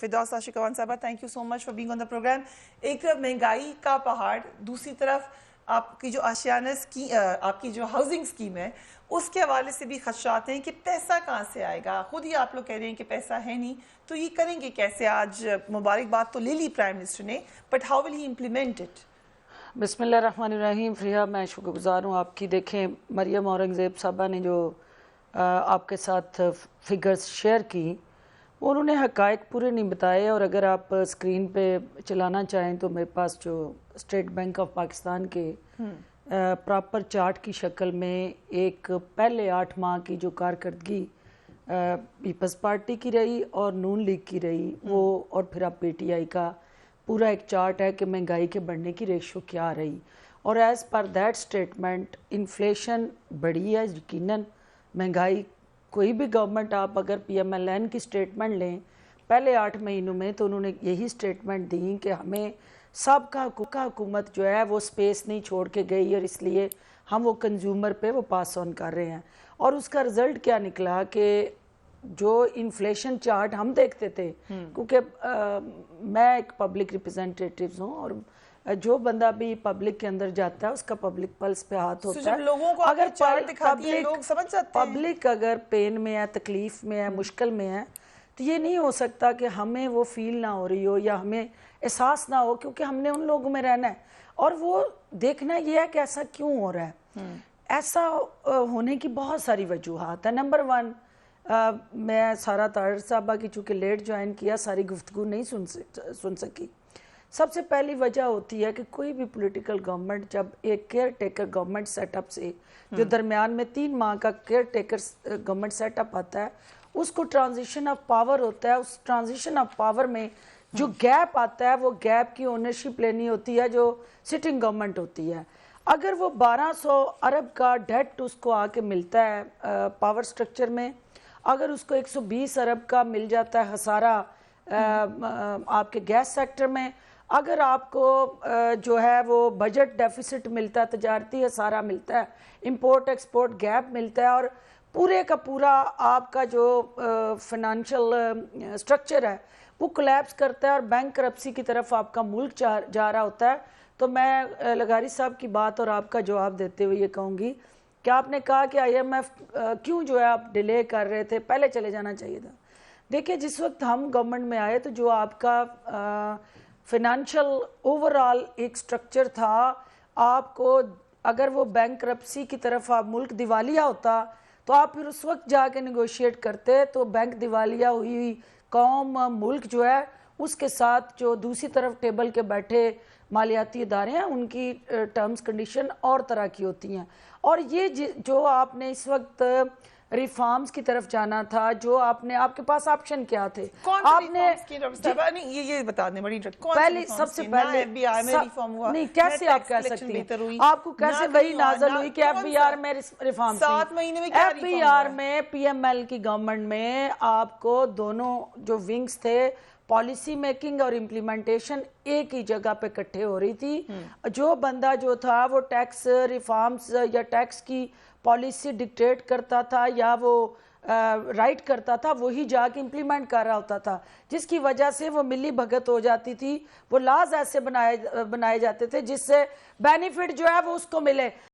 फिरदौस आशिकवान साहबा, thank you so much for being on the programme. एक तरफ महंगाई का पहाड़, दूसरी तरफ आपकी जो आशियाना आपकी जो हाउसिंग स्कीम है उसके हवाले से भी खदशात हैं कि पैसा कहाँ से आएगा। खुद ही आप लोग कह रहे हैं कि पैसा है नहीं, तो ये करेंगे कैसे? आज मुबारकबाद तो ले ली प्राइम मिनिस्टर ने, but how will he implement it? बिस्मिल्लाहिर्रहमानिर्रहीम। फ्रिया, मैं शुक्रगुजार हूँ आपकी। देखें, मरियम औरंगज़ेब साहबा ने जो आपके साथ फिगर्स शेयर की, उन्होंने हक़ाइक़ पूरे नहीं बताए। और अगर आप स्क्रीन पे चलाना चाहें तो मेरे पास जो स्टेट बैंक ऑफ पाकिस्तान के प्रॉपर चार्ट की शक्ल में एक पहले 8 माह की जो कारकर्दगी पीपल्स पार्टी की रही और नून लीग की रही वो, और फिर आप PTI का पूरा एक चार्ट है कि महंगाई के बढ़ने की रेशो क्या रही। और as per that statement inflation बढ़ी है यकीनन। महंगाई, कोई भी गवर्नमेंट, आप अगर PMLN की स्टेटमेंट लें पहले 8 महीनों में, तो उन्होंने यही स्टेटमेंट दी कि हमें सबका हुकूमत जो है वो स्पेस नहीं छोड़ के गई, और इसलिए हम वो कंज्यूमर पे वो पास ऑन कर रहे हैं। और उसका रिज़ल्ट क्या निकला कि जो इन्फ्लेशन चार्ट हम देखते थे, क्योंकि मैं एक पब्लिक रिप्रेजेंटेटिव हूँ, और जो बंदा भी पब्लिक के अंदर जाता है उसका पब्लिक पल्स पे हाथ होता है। लोगों को अगर चार्ट दिखाती है लोग समझ जाते हैं। पब्लिक अगर पेन में है, तकलीफ में है, मुश्किल में है, तो ये नहीं हो सकता कि हमें वो फील ना हो रही हो या हमें एहसास ना हो, क्योंकि हमने उन लोगों में रहना है। और वो देखना ये है कि ऐसा क्यों हो रहा है। ऐसा होने की बहुत सारी वजूहात है। नंबर 1, मैं सारा तारड़ साहबा की चूँकि लेट ज्वाइन किया, सारी गुफ्तगू नहीं सुन सकी। सबसे पहली वजह होती है कि कोई भी पॉलिटिकल गवर्नमेंट जब एक केयर टेकर गवर्नमेंट सेटअप से जो दरमियान में 3 माह का केयर टेकर गवर्नमेंट सेटअप आता है, उसको ट्रांजिशन ऑफ पावर होता है। उस ट्रांजिशन ऑफ पावर में जो गैप आता है, वो गैप की ओनरशिप लेनी होती है जो सिटिंग गवर्नमेंट होती है। अगर वो 1200 अरब का डेट उसको आके मिलता है पावर स्ट्रक्चर में, अगर उसको 120 अरब का मिल जाता है खसारा आपके गैस सेक्टर में, अगर आपको जो है वो बजट डेफिसिट मिलता है, तजारती खसारा मिलता है, इंपोर्ट एक्सपोर्ट गैप मिलता है, और पूरे का पूरा आपका जो फाइनेंशियल स्ट्रक्चर है वो कोलैप्स करता है और बैंक करप्सी की तरफ आपका मुल्क जा रहा होता है, तो मैं लगारी साहब की बात और आपका जवाब देते हुए ये कहूँगी कि आपने कहा कि IMF क्यों जो है आप डिले कर रहे थे, पहले चले जाना चाहिए था। देखिए, जिस वक्त हम गवर्नमेंट में आए तो जो आपका फाइनेंशियल ओवरऑल एक स्ट्रक्चर था, आपको अगर वो बैंक करप्सी की तरफ आप मुल्क दिवालिया होता तो आप फिर उस वक्त जाके नेगोशिएट करते, तो बैंक दिवालिया हुई कौम मुल्क जो है उसके साथ जो दूसरी तरफ टेबल के बैठे मालियाती इदारे हैं उनकी टर्म्स कंडीशन और तरह की होती हैं। और ये जो आपने इस वक्त रिफॉर्म्स की तरफ जाना था, जो आपके पास ऑप्शन क्या थे? आपने ये बता दें बड़ी पहले, सबसे पहले नहीं, कैसे आप कह सकती हैं? आपको कैसे वही नाज़िल हुई कि FBR में रिफॉर्म? 7 महीने में FBR में PML की गवर्नमेंट में आपको दोनों जो विंग्स थे, पॉलिसी मेकिंग और इम्प्लीमेंटेशन एक ही जगह पे इकट्ठे हो रही थी। जो बंदा जो था वो टैक्स रिफॉर्म्स या टैक्स की पॉलिसी डिक्टेट करता था या वो राइट करता था, वही जाके इम्प्लीमेंट कर रहा होता था, जिसकी वजह से वो मिली भगत हो जाती थी। वो लाज ऐसे बनाए जाते थे जिससे बेनिफिट जो है वो उसको मिले।